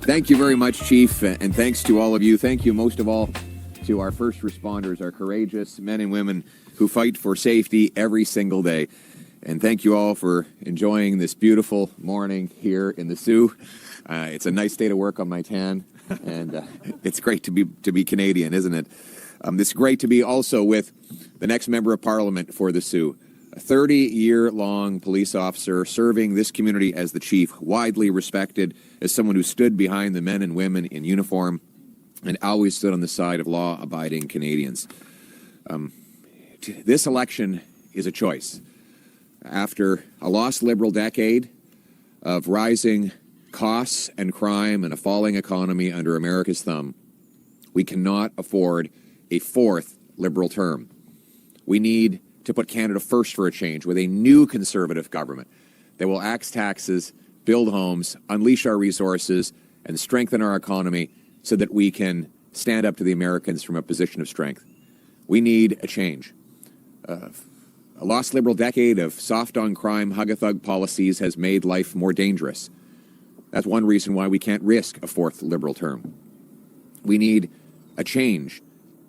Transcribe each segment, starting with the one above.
Thank you very much, Chief, and thanks to all of you. Thank you most of all to our first responders, our courageous men and women who fight for safety every single day. And thank you all for enjoying this beautiful morning here in the Soo. It's a nice day to work on my tan, and it's great to be Canadian, isn't it? It's great to be also with the next member of Parliament for the Soo, a 30-year-long police officer serving this community as the chief, widely respected as someone who stood behind the men and women in uniform and always stood on the side of law-abiding Canadians. This election is a choice. After a lost Liberal decade of rising costs and crime and a falling economy under America's thumb, we cannot afford a fourth Liberal term. We need to put Canada first for a change with a new Conservative government that will axe taxes, build homes, unleash our resources, and strengthen our economy so that we can stand up to the Americans from a position of strength. We need a change. A lost Liberal decade of soft-on-crime, hug-a-thug policies has made life more dangerous. That's one reason why we can't risk a fourth Liberal term. We need a change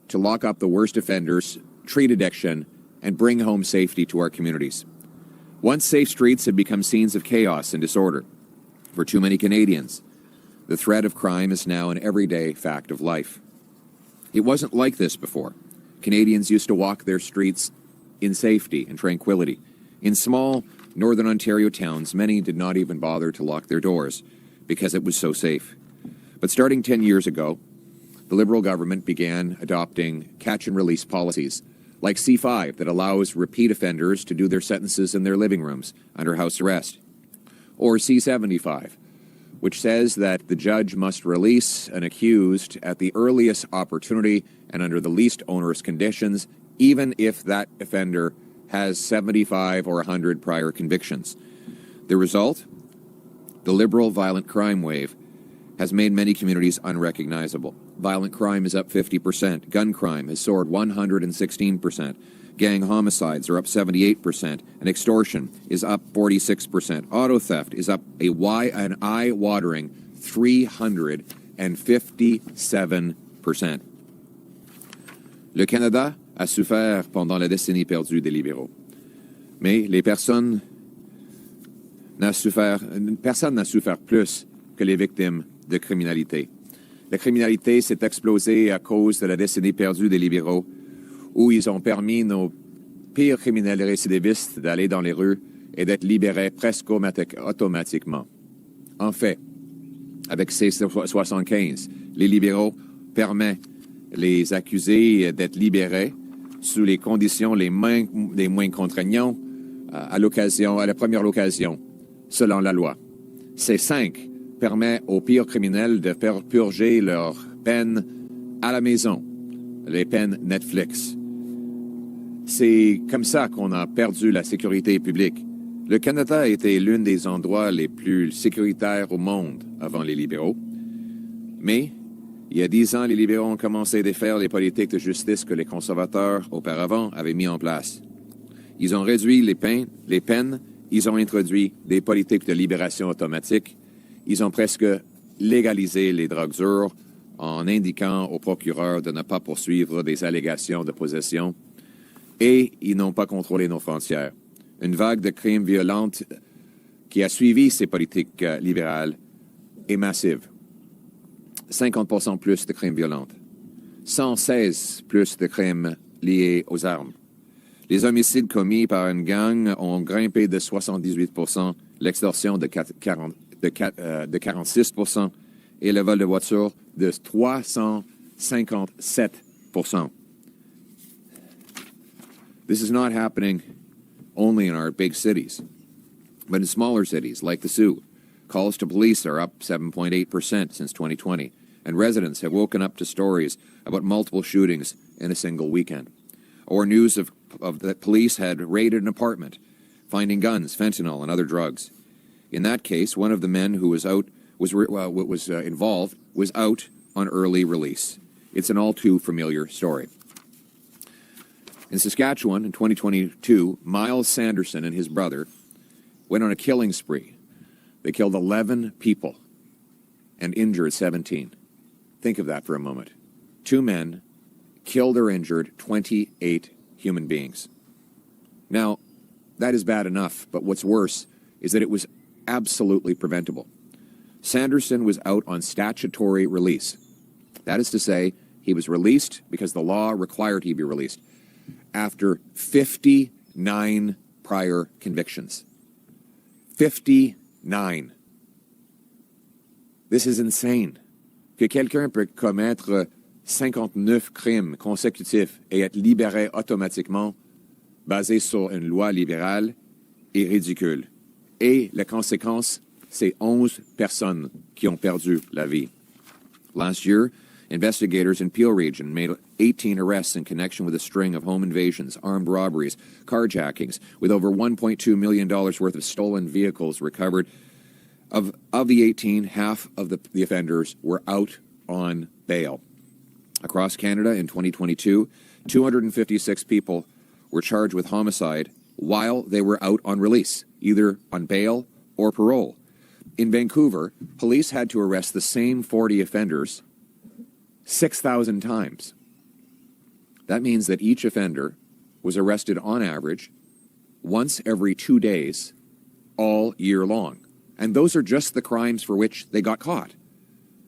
to lock up the worst offenders, treat addiction, and bring home safety to our communities. Once safe streets have become scenes of chaos and disorder for too many Canadians. The threat of crime is now an everyday fact of life. It wasn't like this before. Canadians used to walk their streets in safety and tranquility. In small northern Ontario towns, many did not even bother to lock their doors because it was so safe. But starting 10 years ago, the Liberal government began adopting catch-and-release policies like C5 that allows repeat offenders to do their sentences in their living rooms under house arrest, or C75, which says that the judge must release an accused at the earliest opportunity and under the least onerous conditions, even if that offender has 75 or 100 prior convictions. The result? The Liberal violent crime wave has made many communities unrecognizable. Violent crime is up 50%. Gun crime has soared 116%. Gang homicides are up 78%. And extortion is up 46%. Auto theft is up an eye-watering 357%. Le Canada a souffert pendant la décennie perdue des libéraux. Mais personne n'a souffert plus que les victimes de criminalité. La criminalité s'est explosée à cause de la décennie perdue des libéraux, où ils ont permis nos pires criminels récidivistes d'aller dans les rues et d'être libérés presque automatiquement. En fait, avec C-75, les libéraux permettent les accusés d'être libérés sous les conditions les moins contraignantes à la première occasion, selon la loi. C5 permet aux pires criminels de faire purger leurs peines à la maison, les peines Netflix. C'est comme ça qu'on a perdu la sécurité publique. Le Canada était l'un des endroits les plus sécuritaires au monde avant les libéraux. Mais, il y a 10 ans, les libéraux ont commencé à défaire les politiques de justice que les conservateurs, auparavant, avaient mis en place. Ils ont réduit les peines, ils ont introduit des politiques de libération automatique. Ils ont presque légalisé les drogues dures en indiquant aux procureurs de ne pas poursuivre des allégations de possession. Et ils n'ont pas contrôlé nos frontières. Une vague de crimes violents qui a suivi ces politiques libérales est massive. 50% plus de crimes violents. 116 plus de crimes liés aux armes. Les homicides commis par une gang ont grimpé de 78%, l'extorsion de 46% et le vol de voitures de 357%. This is not happening only in our big cities, but in smaller cities like the Soo. Calls to police are up 7.8% since 2020, and residents have woken up to stories about multiple shootings in a single weekend. Or news of that police had raided an apartment, finding guns, fentanyl, and other drugs. In that case, one of the men who was involved was out on early release. It's an all too familiar story. In Saskatchewan in 2022, Miles Sanderson and his brother went on a killing spree. They killed 11 people. and injured 17. Think of that for a moment. 2 men killed or injured 28 human beings. Now, that is bad enough, but what's worse is that it was absolutely preventable. Sanderson was out on statutory release. That is to say, he was released because the law required he be released after 59 prior convictions. 59. This is insane. Que quelqu'un peut commettre 59 crimes consécutifs et être libéré automatiquement basé sur une loi libérale est ridicule. Et la conséquence, c'est 11 personnes qui ont perdu la vie. Last year, investigators in Peel region made 18 arrests in connection with a string of home invasions, armed robberies, carjackings, with over $1.2 million worth of stolen vehicles recovered. Of the 18, half of the offenders were out on bail. Across Canada in 2022, 256 people were charged with homicide while they were out on release, either on bail or parole. In Vancouver, police had to arrest the same 40 offenders 6,000 times. That means that each offender was arrested on average once every 2 days all year long. And those are just the crimes for which they got caught.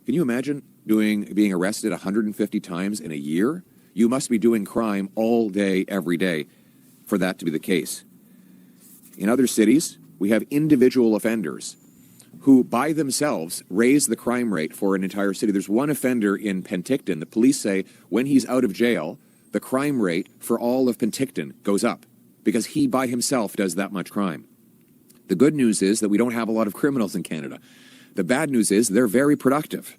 Can you imagine being arrested 150 times in a year? You must be doing crime all day, every day, for that to be the case. In other cities, we have individual offenders who, by themselves, raise the crime rate for an entire city. There's one offender in Penticton. The police say when he's out of jail, the crime rate for all of Penticton goes up because he, by himself, does that much crime. The good news is that we don't have a lot of criminals in Canada. The bad news is they're very productive.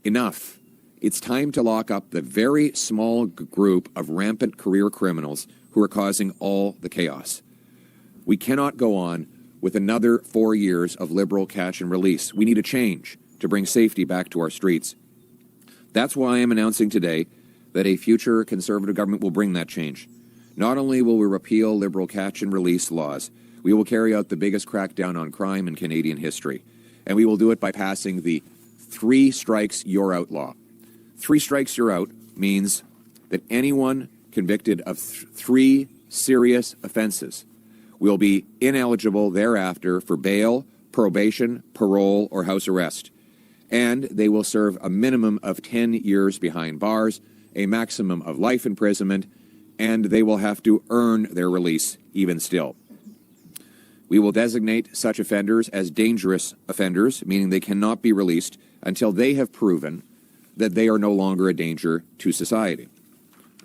Enough. It's time to lock up the very small group of rampant career criminals who are causing all the chaos. We cannot go on with another 4 years of liberal catch and release. We need a change to bring safety back to our streets. That's why I am announcing today that a future Conservative government will bring that change. Not only will we repeal liberal catch and release laws, we will carry out the biggest crackdown on crime in Canadian history. And we will do it by passing the 3 strikes you're out law. 3 strikes you're out means that anyone convicted of 3 serious offenses will be ineligible thereafter for bail, probation, parole, or house arrest. And they will serve a minimum of 10 years behind bars, a maximum of life imprisonment, and they will have to earn their release even still. We will designate such offenders as dangerous offenders, meaning they cannot be released until they have proven that they are no longer a danger to society.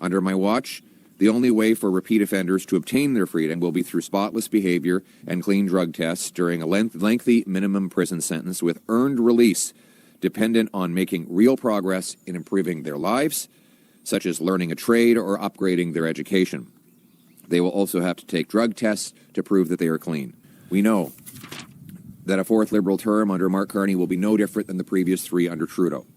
Under my watch, the only way for repeat offenders to obtain their freedom will be through spotless behavior and clean drug tests during a lengthy minimum prison sentence with earned release dependent on making real progress in improving their lives, such as learning a trade or upgrading their education. They will also have to take drug tests to prove that they are clean. We know that a 4th Liberal term under Mark Carney will be no different than the previous 3 under Trudeau.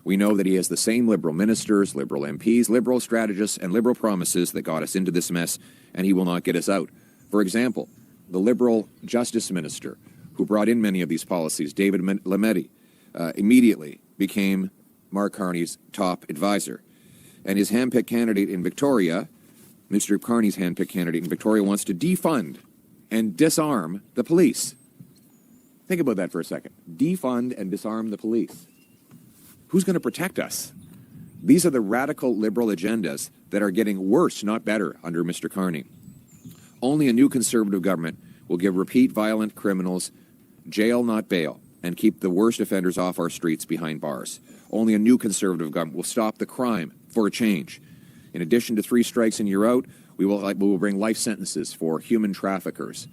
We know that he has the same Liberal ministers, Liberal MPs, Liberal strategists, and Liberal promises that got us into this mess, and he will not get us out. For example, the Liberal Justice Minister, who brought in many of these policies, David Lametti, immediately became Mark Carney's top advisor. And his handpicked candidate in Victoria, Mr. Carney's handpicked candidate in Victoria, wants to defund and disarm the police. Think about that for a second. Defund and disarm the police. Who's going to protect us? These are the radical liberal agendas that are getting worse, not better, under Mr. Carney. Only a new Conservative government will give repeat violent criminals jail, not bail, and keep the worst offenders off our streets behind bars. Only a new Conservative government will stop the crime for a change. In addition to 3 strikes and you're out, we will bring life sentences for human traffickers,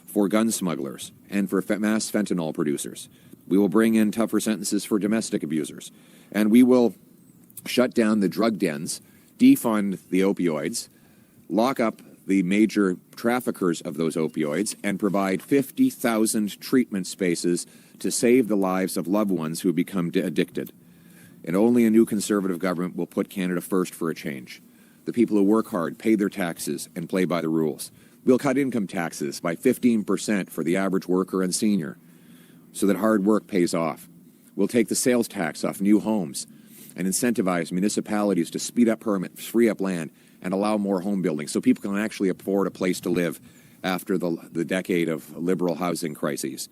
for gun smugglers, and for mass fentanyl producers. We will bring in tougher sentences for domestic abusers. And we will shut down the drug dens, defund the opioids, lock up the major traffickers of those opioids, and provide 50,000 treatment spaces to save the lives of loved ones who become addicted. And only a new Conservative government will put Canada first for a change. The people who work hard, pay their taxes, and play by the rules. We'll cut income taxes by 15% for the average worker and senior, so that hard work pays off. We'll take the sales tax off new homes and incentivize municipalities to speed up permits, free up land, and allow more home building so people can actually afford a place to live after the decade of liberal housing crises.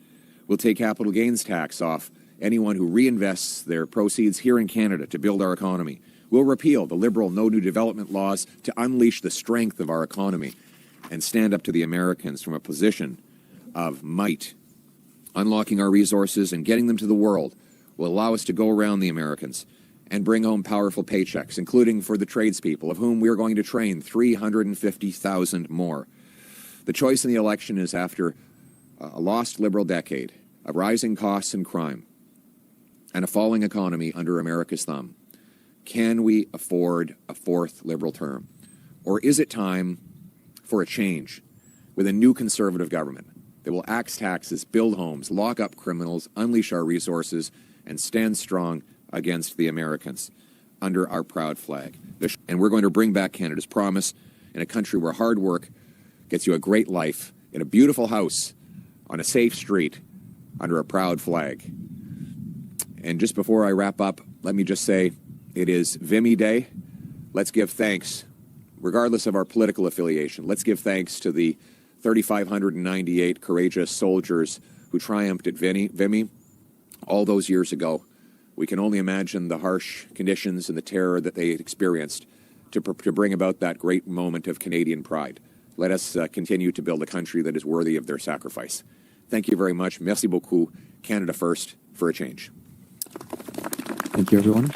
We'll take capital gains tax off anyone who reinvests their proceeds here in Canada to build our economy. We'll repeal the liberal no new development laws to unleash the strength of our economy and stand up to the Americans from a position of might. Unlocking our resources and getting them to the world will allow us to go around the Americans and bring home powerful paychecks, including for the tradespeople, of whom we are going to train 350,000 more. The choice in the election is after a lost liberal decade of rising costs and crime and a falling economy under America's thumb. Can we afford a fourth liberal term? Or is it time for a change with a new conservative government that will axe taxes, build homes, lock up criminals, unleash our resources, and stand strong against the Americans under our proud flag? And we're going to bring back Canada's promise in a country where hard work gets you a great life in a beautiful house on a safe street under a proud flag. And just before I wrap up, let me just say it is Vimy Day. Let's give thanks, regardless of our political affiliation. Let's give thanks to the 3,598 courageous soldiers who triumphed at Vimy all those years ago. We can only imagine the harsh conditions and the terror that they experienced to bring about that great moment of Canadian pride. Let us continue to build a country that is worthy of their sacrifice. Thank you very much. Merci beaucoup. Canada first for a change. Thank you, everyone.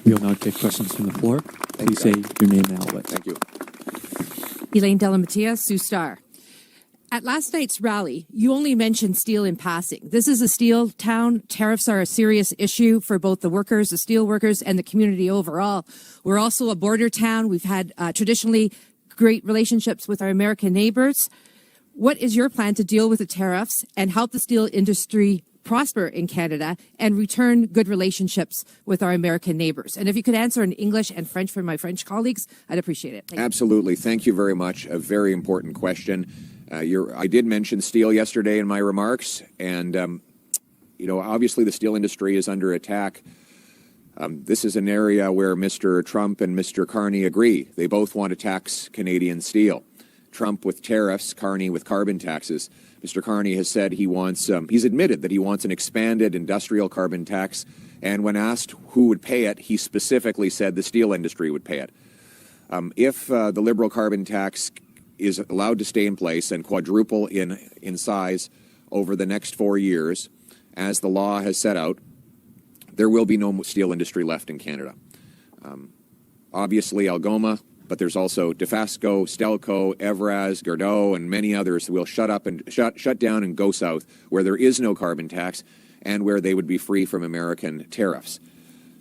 We will now take questions from the floor. Please say your name and outlet. Thank you. Elaine Delamattia, Sioux Star. At last night's rally, you only mentioned steel in passing. This is a steel town. Tariffs are a serious issue for both the workers, the steel workers, and the community overall. We're also a border town. We've had traditionally great relationships with our American neighbors. What is your plan to deal with the tariffs and help the steel industry prosper in Canada and return good relationships with our American neighbors? And if you could answer in English and French for my French colleagues, I'd appreciate it. Absolutely. Thank you very much. A very important question. I did mention steel yesterday in my remarks, and obviously the steel industry is under attack. This is an area where Mr. Trump and Mr. Carney agree. They both want to tax Canadian steel. Trump with tariffs, Carney with carbon taxes. Mr. Carney has said he's admitted that he wants an expanded industrial carbon tax, and when asked who would pay it, he specifically said the steel industry would pay it. If the Liberal carbon tax is allowed to stay in place and quadruple in size over the next 4 years, as the law has set out, there will be no steel industry left in Canada. Obviously, Algoma, but there's also Dofasco, Stelco, Evraz, Gardeau, and many others who will shut down and go south, where there is no carbon tax and where they would be free from American tariffs.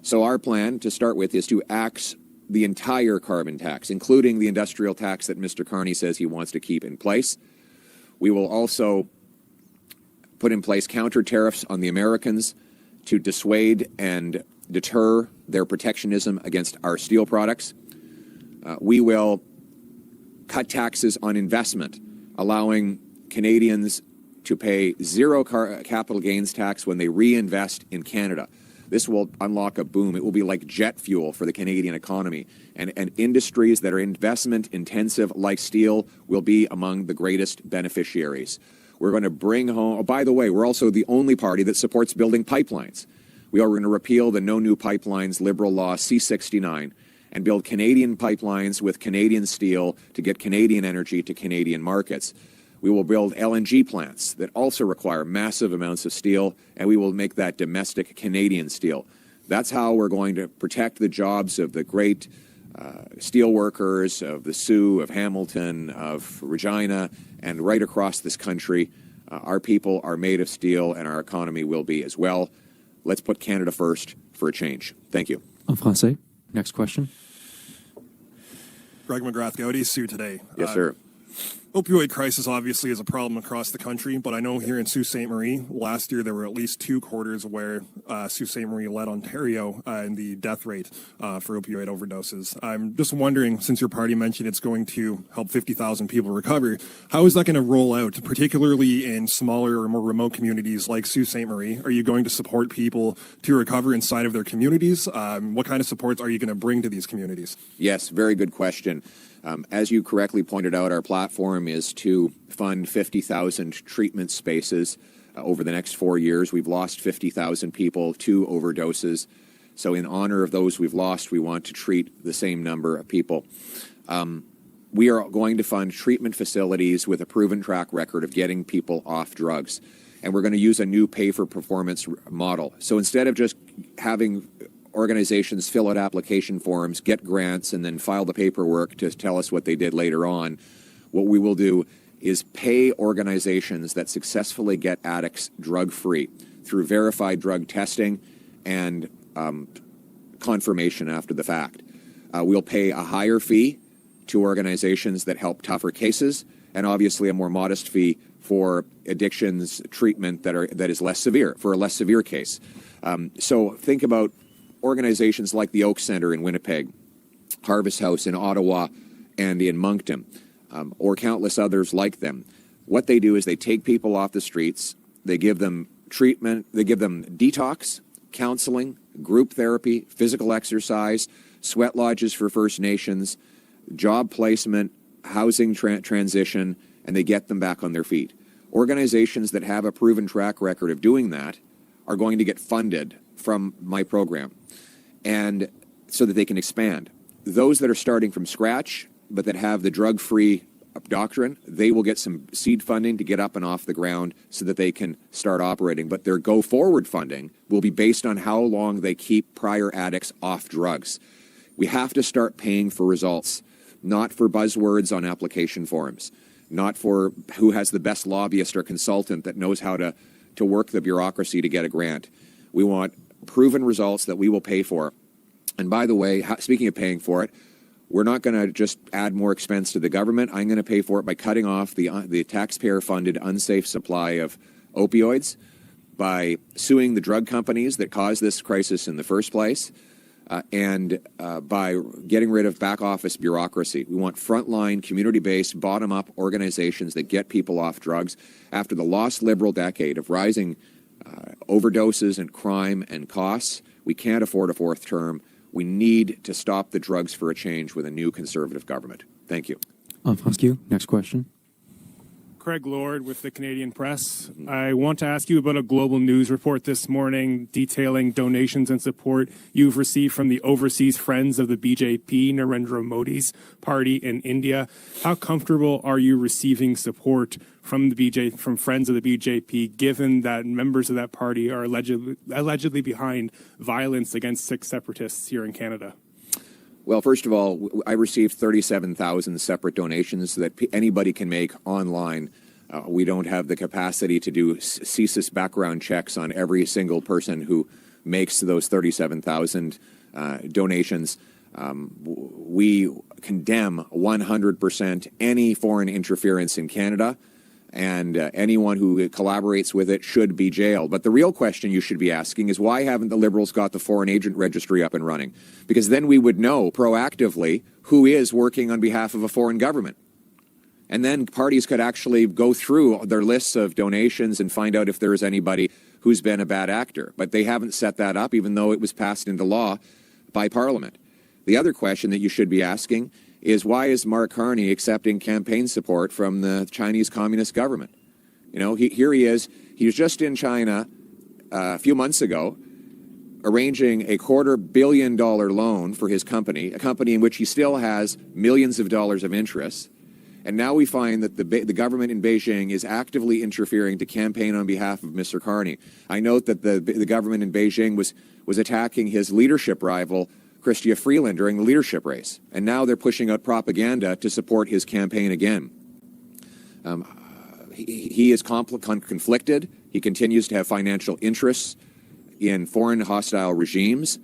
So our plan, to start with, is to axe the entire carbon tax, including the industrial tax that Mr. Carney says he wants to keep in place. We will also put in place counter tariffs on the Americans to dissuade and deter their protectionism against our steel products. We will cut taxes on investment, allowing Canadians to pay zero capital gains tax when they reinvest in Canada. This will unlock a boom. It will be like jet fuel for the Canadian economy. And industries that are investment intensive, like steel, will be among the greatest beneficiaries. We're going to bring home, by the way, we're also the only party that supports building pipelines. We are going to repeal the No New Pipelines Liberal Law C-69 and build Canadian pipelines with Canadian steel to get Canadian energy to Canadian markets. We will build LNG plants that also require massive amounts of steel, and we will make that domestic Canadian steel. That's how we're going to protect the jobs of the great steel workers of the Sioux, of Hamilton, of Regina, and right across this country. Our people are made of steel, and our economy will be as well. Let's put Canada first for a change. Thank you. En français. Next question. Greg McGrath, Gaudi, Sioux Today. Yes, sir. Opioid crisis obviously is a problem across the country, but I know here in Sault Ste. Marie, last year there were at least 2 quarters where Sault Ste. Marie led Ontario in the death rate for opioid overdoses. I'm just wondering, since your party mentioned it's going to help 50,000 people recover, how is that going to roll out, particularly in smaller or more remote communities like Sault Ste. Marie? Are you going to support people to recover inside of their communities? What kind of supports are you going to bring to these communities? Yes, very good question. As you correctly pointed out, our platform is to fund 50,000 treatment spaces over the next 4 years. We've lost 50,000 people to overdoses. So in honor of those we've lost, we want to treat the same number of people. We are going to fund treatment facilities with a proven track record of getting people off drugs. And we're going to use a new pay-for-performance model. So instead of just having organizations fill out application forms, get grants, and then file the paperwork to tell us what they did later on, what we will do is pay organizations that successfully get addicts drug-free through verified drug testing and confirmation after the fact. We'll pay a higher fee to organizations that help tougher cases, and obviously a more modest fee for addictions treatment that is less severe, for a less severe case. So think about organizations like the Oak Centre in Winnipeg, Harvest House in Ottawa and in Moncton, or countless others like them. What they do is they take people off the streets, they give them treatment, they give them detox, counseling, group therapy, physical exercise, sweat lodges for First Nations, job placement, housing transition, and they get them back on their feet. Organizations that have a proven track record of doing that are going to get funded from my program, and so that they can expand. Those that are starting from scratch, but that have the drug-free doctrine, they will get some seed funding to get up and off the ground so that they can start operating. But their go-forward funding will be based on how long they keep prior addicts off drugs. We have to start paying for results, not for buzzwords on application forms, not for who has the best lobbyist or consultant that knows how to work the bureaucracy to get a grant. We want proven results that we will pay for. And by the way, speaking of paying for it, we're not going to just add more expense to the government. I'm going to pay for it by cutting off the taxpayer-funded unsafe supply of opioids, by suing the drug companies that caused this crisis in the first place, and by getting rid of back-office bureaucracy. We want frontline, community-based, bottom-up organizations that get people off drugs. After the lost Liberal decade of rising overdoses and crime and costs, we can't afford a fourth term. We need to stop the drugs for a change with a new Conservative government. Thank you. Thank you. Next question. Craig Lord with the Canadian Press. I want to ask you about a Global News report this morning detailing donations and support you've received from the Overseas Friends of the BJP, Narendra Modi's party in India. How comfortable are you receiving support from Friends of the BJP, given that members of that party are allegedly behind violence against Sikh separatists here in Canada? Well, first of all, I received 37,000 separate donations that anybody can make online. We don't have the capacity to do CSIS background checks on every single person who makes those 37,000 donations. We condemn 100% any foreign interference in Canada, and anyone who collaborates with it should be jailed. But the real question you should be asking is, why haven't the Liberals got the foreign agent registry up and running? Because then we would know proactively who is working on behalf of a foreign government. And then parties could actually go through their lists of donations and find out if there is anybody who's been a bad actor. But they haven't set that up, even though it was passed into law by Parliament. The other question that you should be asking is, why is Mark Carney accepting campaign support from the Chinese Communist government? You know, here he is. He was just in China a few months ago, arranging a $250 million loan for his company, a company in which he still has millions of dollars of interest. And now we find that the government in Beijing is actively interfering to campaign on behalf of Mr. Carney. I note that the government in Beijing was attacking his leadership rival, Chrystia Freeland, during the leadership race. And now they're pushing out propaganda to support his campaign again. He is conflicted. He continues to have financial interests in foreign hostile regimes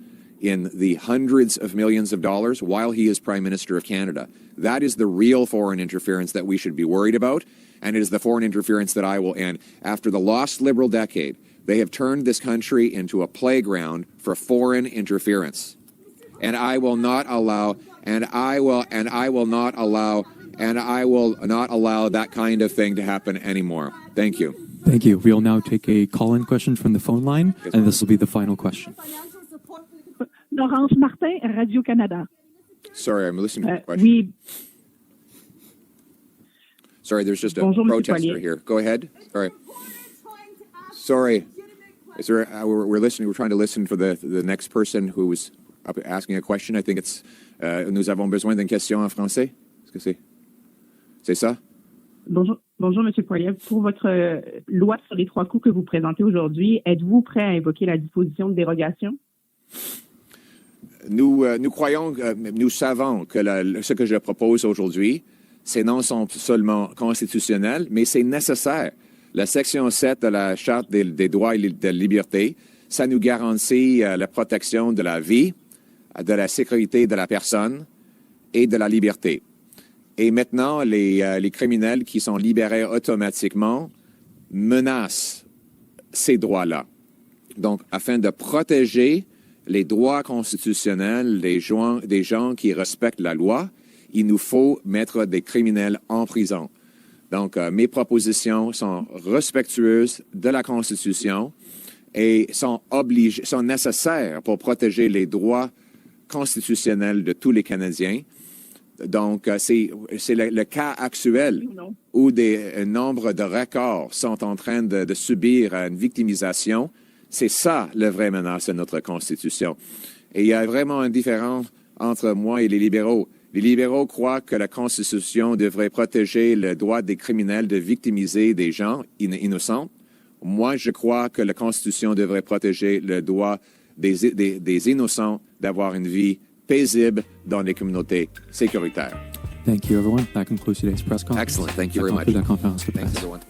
in the hundreds of millions of dollars while he is Prime Minister of Canada. That is the real foreign interference that we should be worried about, and it is the foreign interference that I will end. After the lost Liberal decade, they have turned this country into a playground for foreign interference. And I will not allow, and I will not allow that kind of thing to happen anymore. Thank you. Thank you. We'll now take a call-in question from the phone line, and this will be the final question. Laurence Martin, Radio-Canada. Sorry, I'm listening to the question. Oui. Sorry, there's just a Bonjour, protester Poilievre. here. Go ahead. Sorry. Is there? We're listening. We're trying to listen for the next person who was up asking a question. I think it's. Nous avons besoin d'une question en français. Est-ce que c'est ça? Bonjour, M. Poilievre. Pour votre loi sur les 3 coups que vous présentez aujourd'hui, êtes-vous prêt à invoquer la disposition de dérogation? Nous croyons, nous savons que ce que je propose aujourd'hui, c'est non seulement constitutionnel, mais c'est nécessaire. La section 7 de la Charte des droits et de la liberté, ça nous garantit la protection de la vie, de la sécurité de la personne et de la liberté. Et maintenant, les criminels qui sont libérés automatiquement menacent ces droits-là. Donc, afin de protéger les droits constitutionnels des gens qui respectent la loi, il nous faut mettre des criminels en prison. Donc, mes propositions sont respectueuses de la Constitution et sont nécessaires pour protéger les droits constitutionnels de tous les Canadiens. Donc, c'est le cas actuel où un nombre de records sont en train de subir une victimisation. C'est ça, la vraie menace de notre Constitution. Et il y a vraiment une différence entre moi et les libéraux. Les libéraux croient que la Constitution devrait protéger le droit des criminels de victimiser des gens innocents. Moi, je crois que la Constitution devrait protéger le droit des innocents d'avoir une vie paisible dans les communautés sécuritaires. Thank you, everyone. That concludes today's press conference. Excellent. Thank you very much. La conférence de presse. Thanks, everyone.